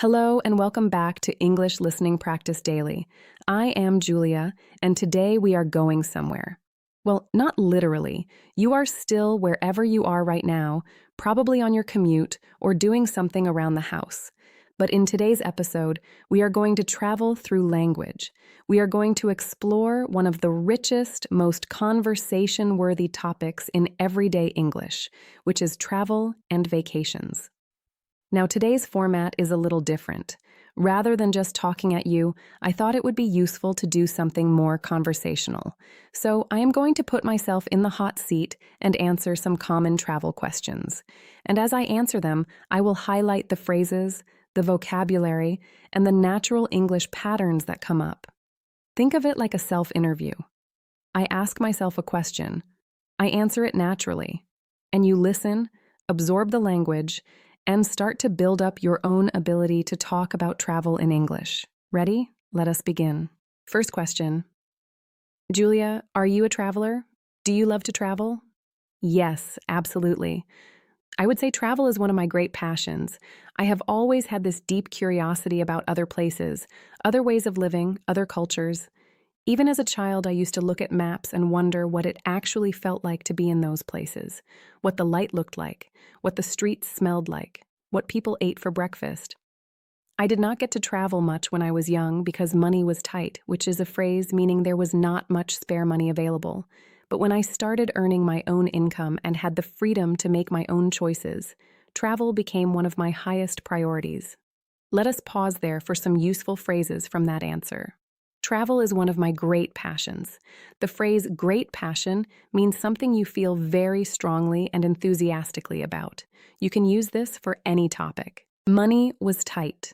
Hello and welcome back to English Listening Practice Daily. I am Julia, and today we are going somewhere. Well, not literally. You are still wherever you are right now, probably on your commute or doing something around the house. But in today's episode, we are going to travel through language. We are going to explore one of the richest, most conversation-worthy topics in everyday English, which is travel and vacations. Now, today's format is a little different. Rather than just talking at you, I thought it would be useful to do something more conversational. So I am going to put myself in the hot seat and answer some common travel questions. And as I answer them, I will highlight the phrases, the vocabulary, and the natural English patterns that come up. Think of it like a self-interview. I ask myself a question. I answer it naturally. And you listen, absorb the language, and start to build up your own ability to talk about travel in English. Ready? Let us begin. First question. Julia, are you a traveler? Do you love to travel? Yes, absolutely. I would say travel is one of my great passions. I have always had this deep curiosity about other places, other ways of living, other cultures. Even as a child, I used to look at maps and wonder what it actually felt like to be in those places, what the light looked like, what the streets smelled like, what people ate for breakfast. I did not get to travel much when I was young because money was tight, which is a phrase meaning there was not much spare money available. But when I started earning my own income and had the freedom to make my own choices, travel became one of my highest priorities. Let us pause there for some useful phrases from that answer. Travel is one of my great passions. The phrase great passion means something you feel very strongly and enthusiastically about. You can use this for any topic. Money was tight.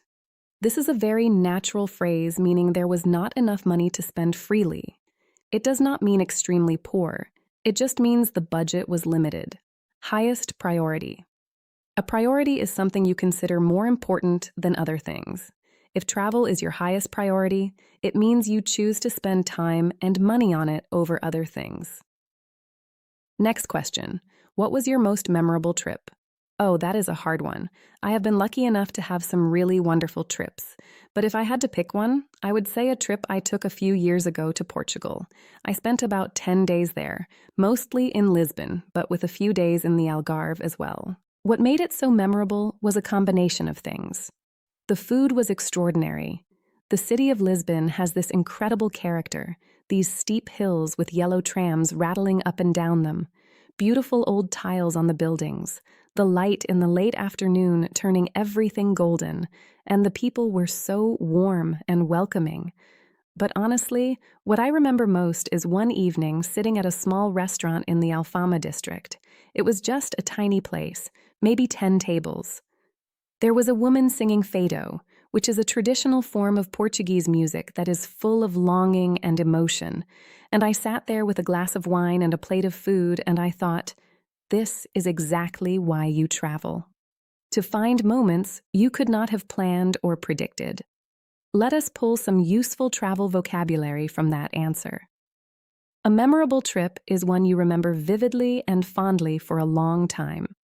This is a very natural phrase meaning there was not enough money to spend freely. It does not mean extremely poor. It just means the budget was limited. Highest priority. A priority is something you consider more important than other things. If travel is your highest priority, it means you choose to spend time and money on it over other things. Next question. What was your most memorable trip? Oh, that is a hard one. I have been lucky enough to have some really wonderful trips. But if I had to pick one, I would say a trip I took a few years ago to Portugal. I spent about 10 days there, mostly in Lisbon, but with a few days in the Algarve as well. What made it so memorable was a combination of things. The food was extraordinary. The city of Lisbon has this incredible character, these steep hills with yellow trams rattling up and down them, beautiful old tiles on the buildings, the light in the late afternoon turning everything golden, and the people were so warm and welcoming. But honestly, what I remember most is one evening sitting at a small restaurant in the Alfama district. It was just a tiny place, maybe 10 tables. There was a woman singing fado, which is a traditional form of Portuguese music that is full of longing and emotion, and I sat there with a glass of wine and a plate of food, and I thought, this is exactly why you travel. To find moments you could not have planned or predicted. Let us pull some useful travel vocabulary from that answer. A memorable trip is one you remember vividly and fondly for a long time.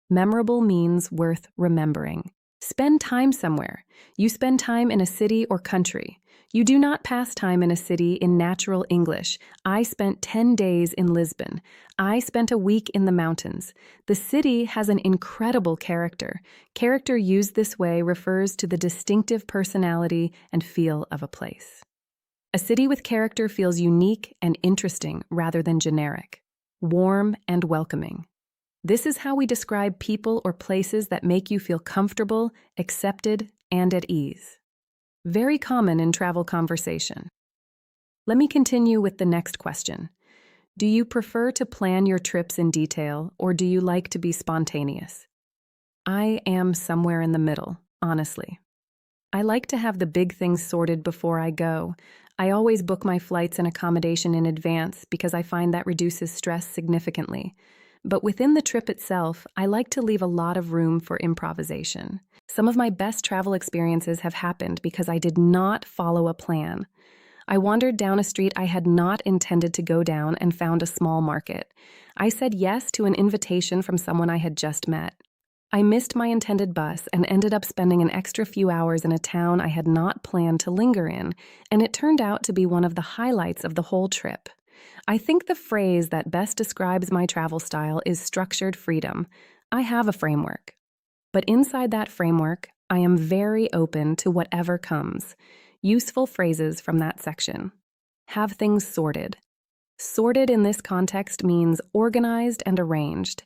Memorable means worth remembering. Spend time somewhere. You spend time in a city or country. You do not pass time in a city in natural English. I spent 10 days in Lisbon. I spent a week in the mountains. The city has an incredible character. Character used this way refers to the distinctive personality and feel of a place. A city with character feels unique and interesting rather than generic, warm and welcoming. This is how we describe people or places that make you feel comfortable, accepted, and at ease. Very common in travel conversation. Let me continue with the next question. Do you prefer to plan your trips in detail, or do you like to be spontaneous? I am somewhere in the middle, honestly. I like to have the big things sorted before I go. I always book my flights and accommodation in advance because I find that reduces stress significantly. But within the trip itself, I like to leave a lot of room for improvisation. Some of my best travel experiences have happened because I did not follow a plan. I wandered down a street I had not intended to go down and found a small market. I said yes to an invitation from someone I had just met. I missed my intended bus and ended up spending an extra few hours in a town I had not planned to linger in, and it turned out to be one of the highlights of the whole trip. I think the phrase that best describes my travel style is structured freedom. I have a framework. But inside that framework, I am very open to whatever comes. Useful phrases from that section. Have things sorted. Sorted in this context means organized and arranged.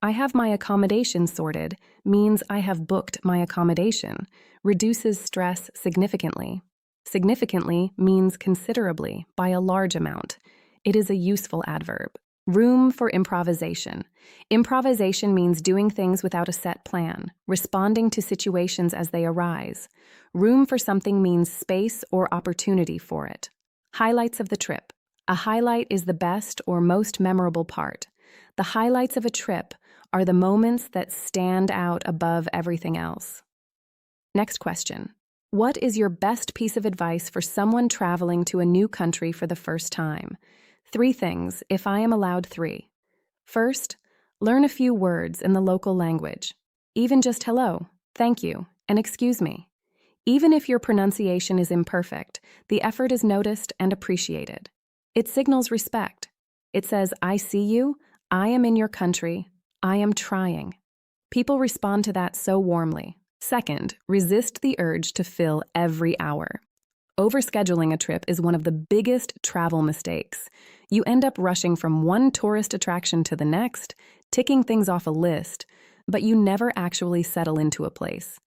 I have my accommodation sorted means I have booked my accommodation. Reduces stress significantly. Significantly means considerably, by a large amount. It is a useful adverb. Room for improvisation. Improvisation means doing things without a set plan, responding to situations as they arise. Room for something means space or opportunity for it. Highlights of the trip. A highlight is the best or most memorable part. The highlights of a trip are the moments that stand out above everything else. Next question. What is your best piece of advice for someone traveling to a new country for the first time? 3 things, if I am allowed 3. First, learn a few words in the local language. Even just hello, thank you, and excuse me. Even if your pronunciation is imperfect, the effort is noticed and appreciated. It signals respect. It says, I see you, I am in your country, I am trying. People respond to that so warmly. Second, resist the urge to fill every hour. Overscheduling a trip is one of the biggest travel mistakes. You end up rushing from one tourist attraction to the next, ticking things off a list, but you never actually settle into a place.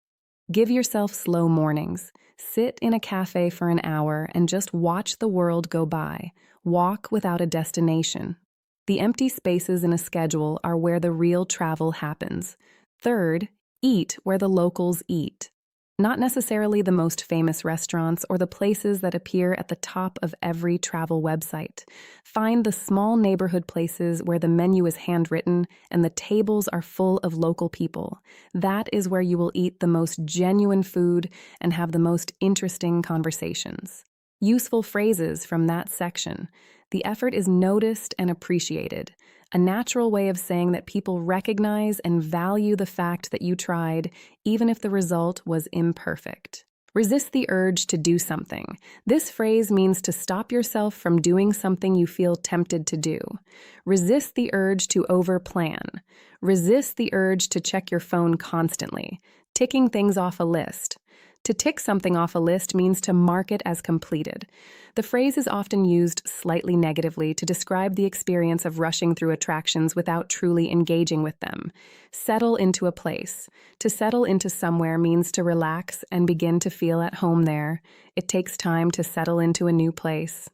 Give yourself slow mornings. Sit in a cafe for an hour and just watch the world go by. Walk without a destination. The empty spaces in a schedule are where the real travel happens. Third, eat where the locals eat. Not necessarily the most famous restaurants or the places that appear at the top of every travel website. Find the small neighborhood places where the menu is handwritten and the tables are full of local people. That is where you will eat the most genuine food and have the most interesting conversations. Useful phrases from that section. The effort is noticed and appreciated. A natural way of saying that people recognize and value the fact that you tried, even if the result was imperfect. Resist the urge to do something. This phrase means to stop yourself from doing something you feel tempted to do. Resist the urge to overplan. Resist the urge to check your phone constantly, ticking things off a list. To tick something off a list means to mark it as completed. The phrase is often used slightly negatively to describe the experience of rushing through attractions without truly engaging with them. Settle into a place. To settle into somewhere means to relax and begin to feel at home there. It takes time to settle into a new place.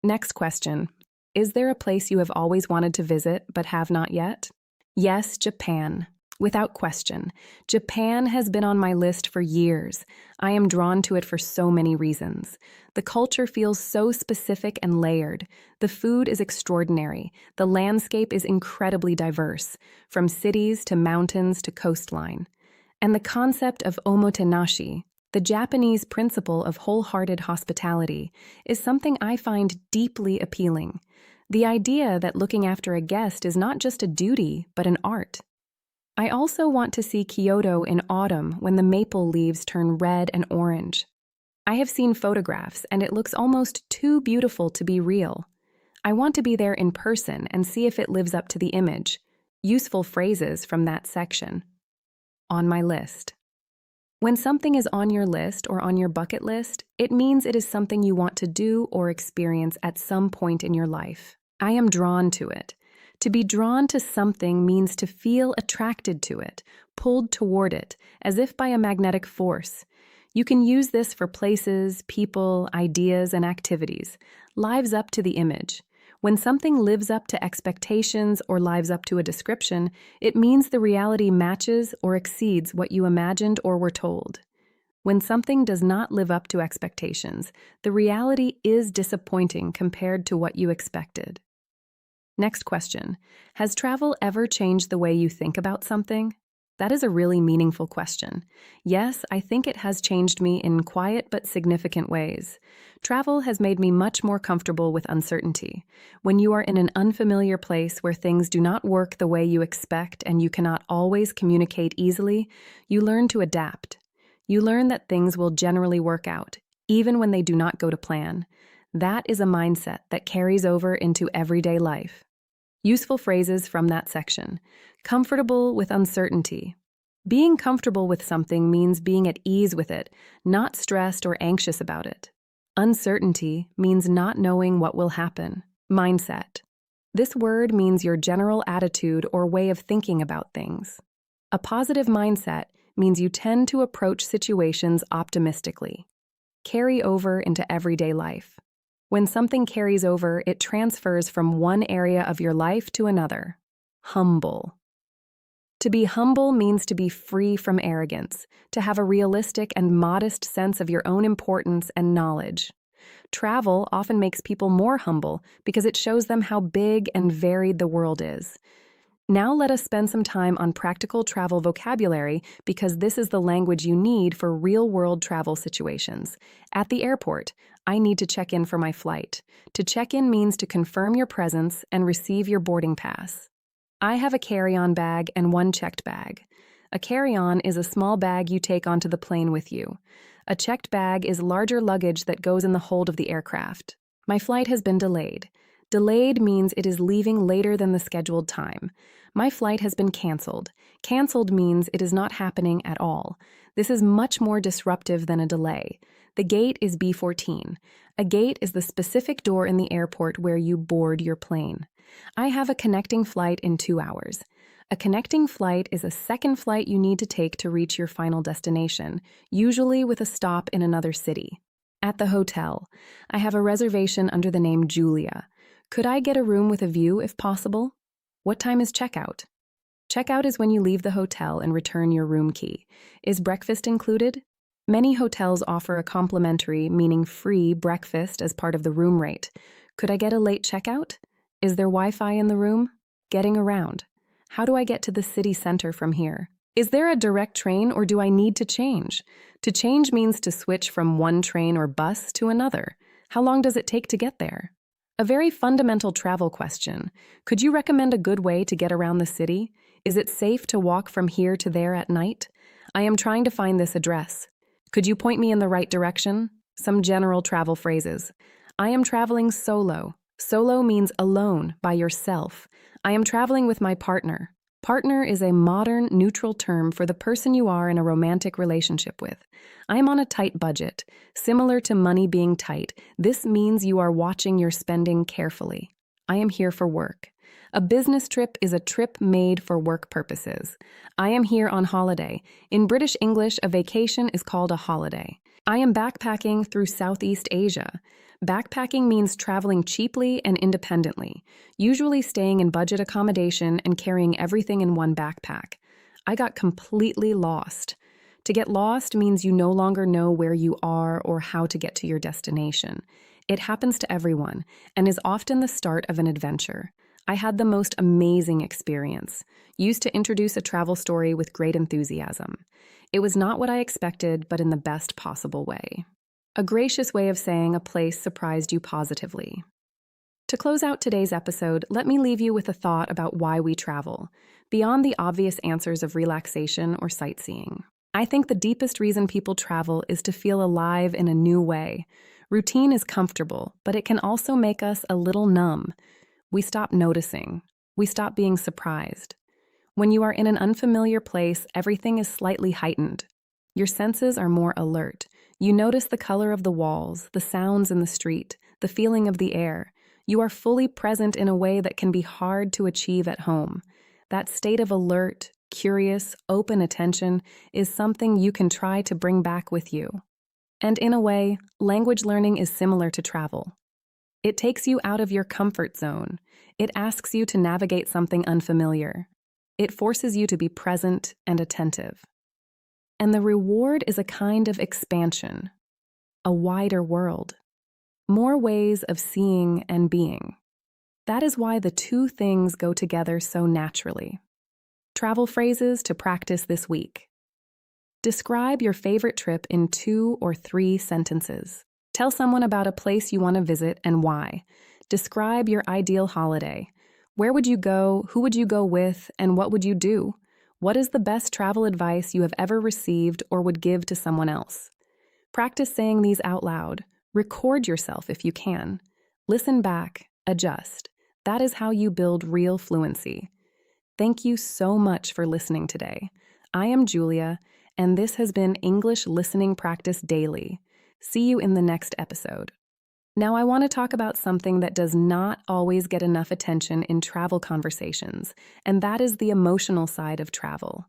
Next question. Is there a place you have always wanted to visit but have not yet? Yes, Japan. Without question, Japan has been on my list for years. I am drawn to it for so many reasons. The culture feels so specific and layered. The food is extraordinary. The landscape is incredibly diverse, from cities to mountains to coastline. And the concept of omotenashi, the Japanese principle of wholehearted hospitality, is something I find deeply appealing. The idea that looking after a guest is not just a duty, but an art. I also want to see Kyoto in autumn when the maple leaves turn red and orange. I have seen photographs and it looks almost too beautiful to be real. I want to be there in person and see if it lives up to the image. Useful phrases from that section. On my list. When something is on your list or on your bucket list, it means it is something you want to do or experience at some point in your life. I am drawn to it. To be drawn to something means to feel attracted to it, pulled toward it, as if by a magnetic force. You can use this for places, people, ideas, and activities. Lives up to the image. When something lives up to expectations or lives up to a description, it means the reality matches or exceeds what you imagined or were told. When something does not live up to expectations, the reality is disappointing compared to what you expected. Next question. Has travel ever changed the way you think about something? That is a really meaningful question. Yes, I think it has changed me in quiet but significant ways. Travel has made me much more comfortable with uncertainty. When you are in an unfamiliar place where things do not work the way you expect and you cannot always communicate easily, you learn to adapt. You learn that things will generally work out, even when they do not go to plan. That is a mindset that carries over into everyday life. Useful phrases from that section. Comfortable with uncertainty. Being comfortable with something means being at ease with it, not stressed or anxious about it. Uncertainty means not knowing what will happen. Mindset. This word means your general attitude or way of thinking about things. A positive mindset means you tend to approach situations optimistically. Carry over into everyday life. When something carries over, it transfers from one area of your life to another. Humble. To be humble means to be free from arrogance, to have a realistic and modest sense of your own importance and knowledge. Travel often makes people more humble because it shows them how big and varied the world is. Now let us spend some time on practical travel vocabulary because this is the language you need for real-world travel situations. At the airport, I need to check in for my flight. To check in means to confirm your presence and receive your boarding pass. I have a carry-on bag and one checked bag. A carry-on is a small bag you take onto the plane with you. A checked bag is larger luggage that goes in the hold of the aircraft. My flight has been delayed. Delayed means it is leaving later than the scheduled time. My flight has been canceled. Canceled means it is not happening at all. This is much more disruptive than a delay. The gate is B14. A gate is the specific door in the airport where you board your plane. I have a connecting flight in 2 hours. A connecting flight is a second flight you need to take to reach your final destination, usually with a stop in another city. At the hotel, I have a reservation under the name Julia. Could I get a room with a view if possible? What time is checkout? Checkout is when you leave the hotel and return your room key. Is breakfast included? Many hotels offer a complimentary, meaning free, breakfast as part of the room rate. Could I get a late checkout? Is there Wi-Fi in the room? Getting around. How do I get to the city center from here? Is there a direct train or do I need to change? To change means to switch from one train or bus to another. How long does it take to get there? A very fundamental travel question. Could you recommend a good way to get around the city? Is it safe to walk from here to there at night? I am trying to find this address. Could you point me in the right direction? Some general travel phrases. I am traveling solo. Solo means alone, by yourself. I am traveling with my partner. Partner is a modern, neutral term for the person you are in a romantic relationship with. I am on a tight budget. Similar to money being tight, this means you are watching your spending carefully. I am here for work. A business trip is a trip made for work purposes. I am here on holiday. In British English, a vacation is called a holiday. I am backpacking through Southeast Asia. Backpacking means traveling cheaply and independently, usually staying in budget accommodation and carrying everything in one backpack. I got completely lost. To get lost means you no longer know where you are or how to get to your destination. It happens to everyone and is often the start of an adventure. I had the most amazing experience, used to introduce a travel story with great enthusiasm. It was not what I expected, but in the best possible way. A gracious way of saying a place surprised you positively. To close out today's episode, let me leave you with a thought about why we travel, beyond the obvious answers of relaxation or sightseeing. I think the deepest reason people travel is to feel alive in a new way. Routine is comfortable, but it can also make us a little numb. We stop noticing. We stop being surprised. When you are in an unfamiliar place, everything is slightly heightened. Your senses are more alert. You notice the color of the walls, the sounds in the street, the feeling of the air. You are fully present in a way that can be hard to achieve at home. That state of alert, curious, open attention is something you can try to bring back with you. And in a way, language learning is similar to travel. It takes you out of your comfort zone. It asks you to navigate something unfamiliar. It forces you to be present and attentive. And the reward is a kind of expansion, a wider world, more ways of seeing and being. That is why the two things go together so naturally. Travel phrases to practice this week. Describe your favorite trip in 2 or 3 sentences. Tell someone about a place you want to visit and why. Describe your ideal holiday. Where would you go? Who would you go with? And what would you do? What is the best travel advice you have ever received or would give to someone else? Practice saying these out loud. Record yourself if you can. Listen back. Adjust. That is how you build real fluency. Thank you so much for listening today. I am Julia, and this has been English Listening Practice Daily. See you in the next episode. Now, I want to talk about something that does not always get enough attention in travel conversations, and that is the emotional side of travel.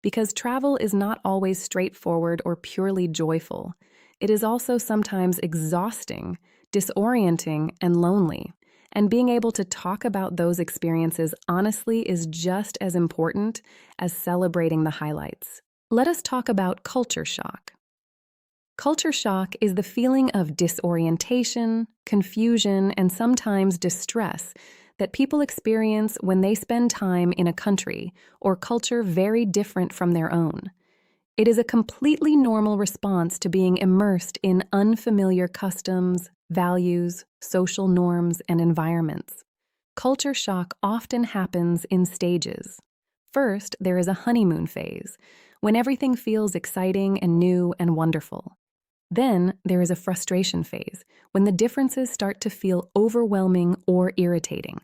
Because travel is not always straightforward or purely joyful. It is also sometimes exhausting, disorienting, and lonely. And being able to talk about those experiences honestly is just as important as celebrating the highlights. Let us talk about culture shock. Culture shock is the feeling of disorientation, confusion, and sometimes distress that people experience when they spend time in a country or culture very different from their own. It is a completely normal response to being immersed in unfamiliar customs, values, social norms, and environments. Culture shock often happens in stages. First, there is a honeymoon phase, when everything feels exciting and new and wonderful. Then, there is a frustration phase, when the differences start to feel overwhelming or irritating.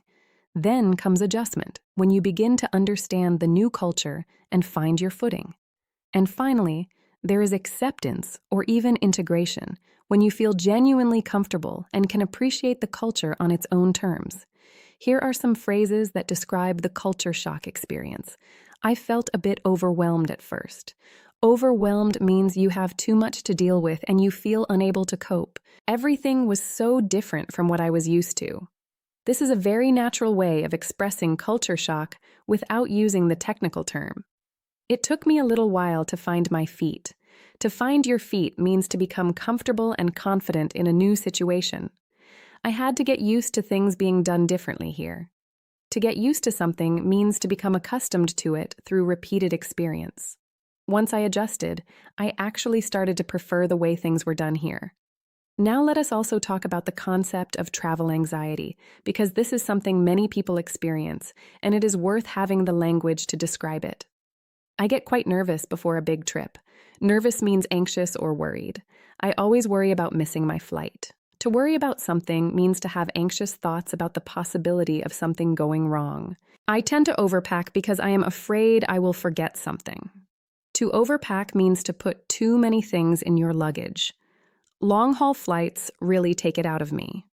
Then comes adjustment, when you begin to understand the new culture and find your footing. And finally, there is acceptance or even integration, when you feel genuinely comfortable and can appreciate the culture on its own terms. Here are some phrases that describe the culture shock experience. I felt a bit overwhelmed at first. Overwhelmed means you have too much to deal with and you feel unable to cope. Everything was so different from what I was used to. This is a very natural way of expressing culture shock without using the technical term. It took me a little while to find my feet. To find your feet means to become comfortable and confident in a new situation. I had to get used to things being done differently here. To get used to something means to become accustomed to it through repeated experience. Once I adjusted, I actually started to prefer the way things were done here. Now let us also talk about the concept of travel anxiety, because this is something many people experience, and it is worth having the language to describe it. I get quite nervous before a big trip. Nervous means anxious or worried. I always worry about missing my flight. To worry about something means to have anxious thoughts about the possibility of something going wrong. I tend to overpack because I am afraid I will forget something. To overpack means to put too many things in your luggage. Long-haul flights really take it out of me.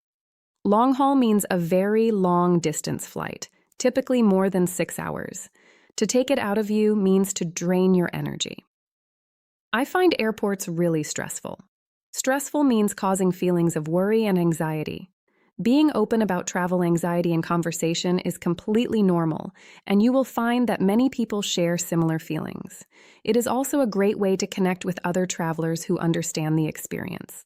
Long-haul means a very long-distance flight, typically more than 6 hours. To take it out of you means to drain your energy. I find airports really stressful. Stressful means causing feelings of worry and anxiety. Being open about travel anxiety in conversation is completely normal, and you will find that many people share similar feelings. It is also a great way to connect with other travelers who understand the experience.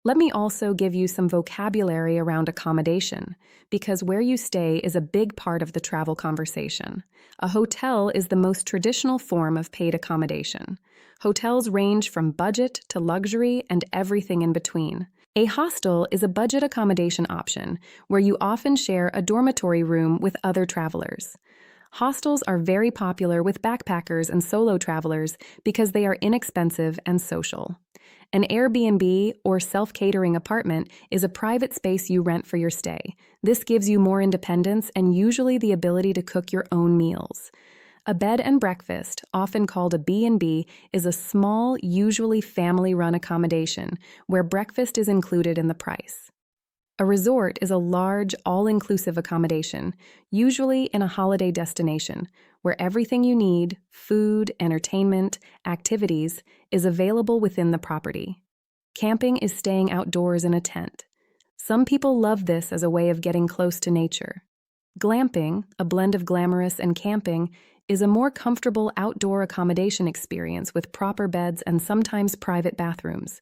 Let me also give you some vocabulary around accommodation, because where you stay is a big part of the travel conversation. A hotel is the most traditional form of paid accommodation. Hotels range from budget to luxury and everything in between. A hostel is a budget accommodation option where you often share a dormitory room with other travelers. Hostels are very popular with backpackers and solo travelers because they are inexpensive and social. An Airbnb or self-catering apartment is a private space you rent for your stay. This gives you more independence and usually the ability to cook your own meals. A bed and breakfast, often called a B&B, is a small, usually family-run accommodation where breakfast is included in the price. A resort is a large, all-inclusive accommodation, usually in a holiday destination, where everything you need, food, entertainment, activities, is available within the property. Camping is staying outdoors in a tent. Some people love this as a way of getting close to nature. Glamping, a blend of glamorous and camping, is a more comfortable outdoor accommodation experience with proper beds and sometimes private bathrooms.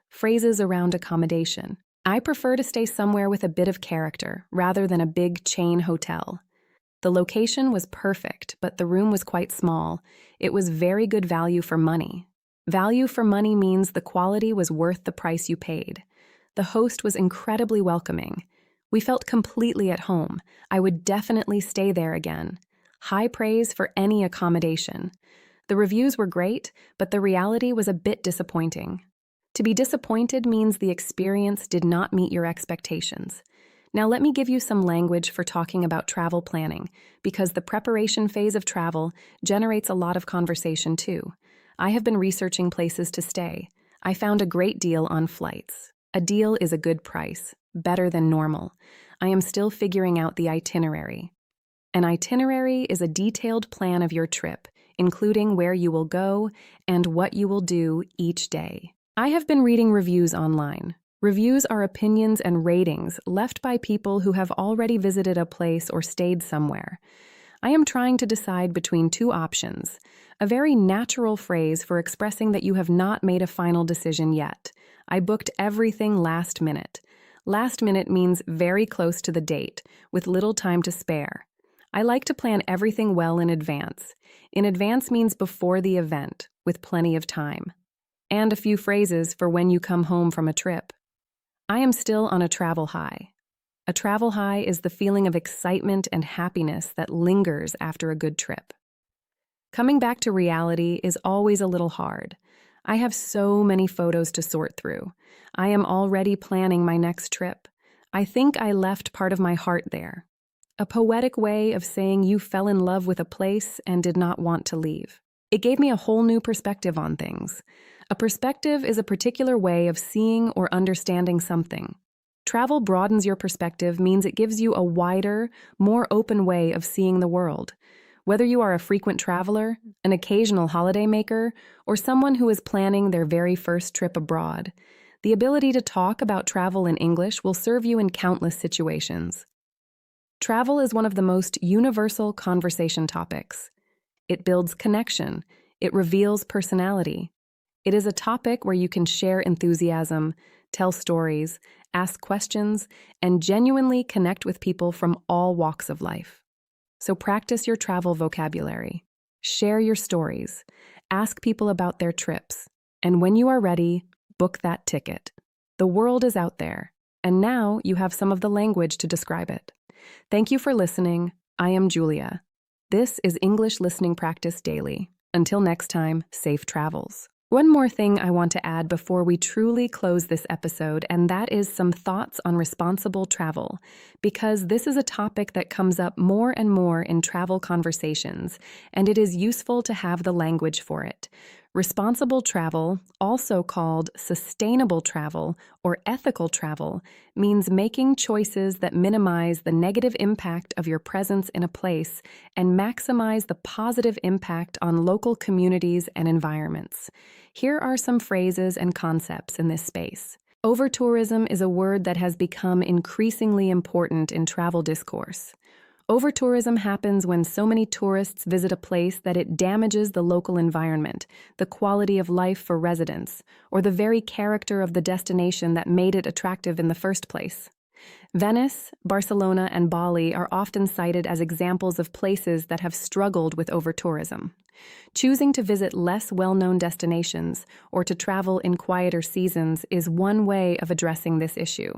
Phrases around accommodation. I prefer to stay somewhere with a bit of character rather than a big chain hotel. The location was perfect, but the room was quite small. It was very good value for money. Value for money means the quality was worth the price you paid. The host was incredibly welcoming. We felt completely at home. I would definitely stay there again. High praise for any accommodation. The reviews were great, but the reality was a bit disappointing. To be disappointed means the experience did not meet your expectations. Now let me give you some language for talking about travel planning, because the preparation phase of travel generates a lot of conversation too. I have been researching places to stay. I found a great deal on flights. A deal is a good price, better than normal. I am still figuring out the itinerary. An itinerary is a detailed plan of your trip, including where you will go and what you will do each day. I have been reading reviews online. Reviews are opinions and ratings left by people who have already visited a place or stayed somewhere. I am trying to decide between two options, a very natural phrase for expressing that you have not made a final decision yet. I booked everything last minute. Last minute means very close to the date, with little time to spare. I like to plan everything well in advance. In advance means before the event, with plenty of time. And a few phrases for when you come home from a trip. I am still on a travel high. A travel high is the feeling of excitement and happiness that lingers after a good trip. Coming back to reality is always a little hard. I have so many photos to sort through. I am already planning my next trip. I think I left part of my heart there. A poetic way of saying you fell in love with a place and did not want to leave. It gave me a whole new perspective on things. A perspective is a particular way of seeing or understanding something. Travel broadens your perspective means it gives you a wider, more open way of seeing the world. Whether you are a frequent traveler, an occasional holidaymaker, or someone who is planning their very first trip abroad, the ability to talk about travel in English will serve you in countless situations. Travel is one of the most universal conversation topics. It builds connection. It reveals personality. It is a topic where you can share enthusiasm, tell stories, ask questions, and genuinely connect with people from all walks of life. So practice your travel vocabulary. Share your stories. Ask people about their trips. And when you are ready, book that ticket. The world is out there, and now you have some of the language to describe it. Thank you for listening. I am Julia. This is English Listening Practice Daily. Until next time, safe travels. One more thing I want to add before we truly close this episode, and that is some thoughts on responsible travel, because this is a topic that comes up more and more in travel conversations, and it is useful to have the language for it. Responsible travel, also called sustainable travel or ethical travel, means making choices that minimize the negative impact of your presence in a place and maximize the positive impact on local communities and environments. Here are some phrases and concepts in this space. Overtourism is a word that has become increasingly important in travel discourse. Overtourism happens when so many tourists visit a place that it damages the local environment, the quality of life for residents, or the very character of the destination that made it attractive in the first place. Venice, Barcelona, and Bali are often cited as examples of places that have struggled with overtourism. Choosing to visit less well-known destinations or to travel in quieter seasons is one way of addressing this issue.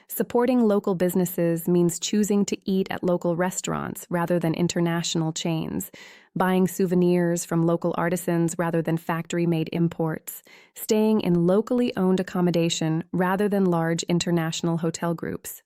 Supporting local businesses means choosing to eat at local restaurants rather than international chains, buying souvenirs from local artisans rather than factory-made imports, staying in locally owned accommodation rather than large international hotel groups.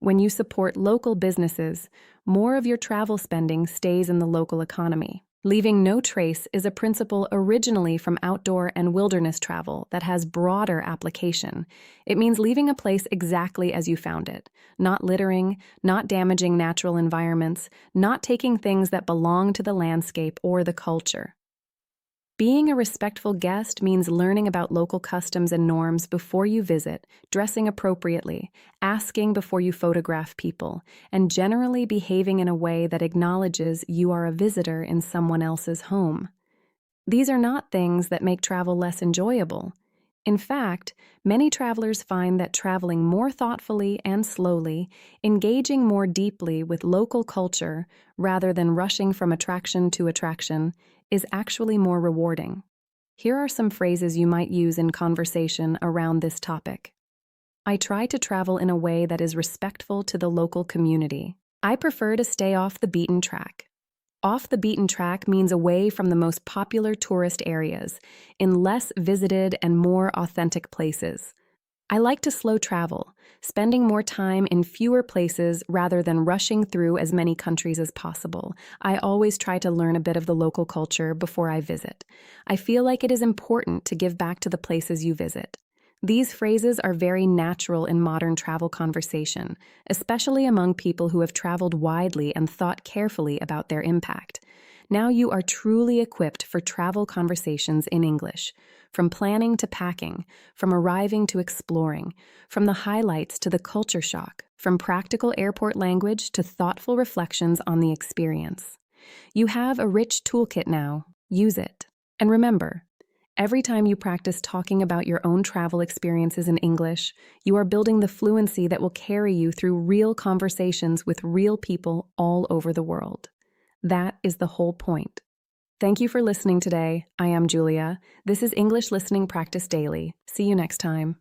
When you support local businesses, more of your travel spending stays in the local economy. Leaving no trace is a principle originally from outdoor and wilderness travel that has broader application. It means leaving a place exactly as you found it, not littering, not damaging natural environments, not taking things that belong to the landscape or the culture. Being a respectful guest means learning about local customs and norms before you visit, dressing appropriately, asking before you photograph people, and generally behaving in a way that acknowledges you are a visitor in someone else's home. These are not things that make travel less enjoyable. In fact, many travelers find that traveling more thoughtfully and slowly, engaging more deeply with local culture rather than rushing from attraction to attraction, is actually more rewarding. Here are some phrases you might use in conversation around this topic. I try to travel in a way that is respectful to the local community. I prefer to stay off the beaten track. Off the beaten track means away from the most popular tourist areas, in less visited and more authentic places. I like to slow travel, spending more time in fewer places rather than rushing through as many countries as possible. I always try to learn a bit of the local culture before I visit. I feel like it is important to give back to the places you visit. These phrases are very natural in modern travel conversation, especially among people who have traveled widely and thought carefully about their impact. Now you are truly equipped for travel conversations in English, from planning to packing, from arriving to exploring, from the highlights to the culture shock, from practical airport language to thoughtful reflections on the experience. You have a rich toolkit now. Use it. And remember, every time you practice talking about your own travel experiences in English, you are building the fluency that will carry you through real conversations with real people all over the world. That is the whole point. Thank you for listening today. I am Julia. This is English Listening Practice Daily. See you next time.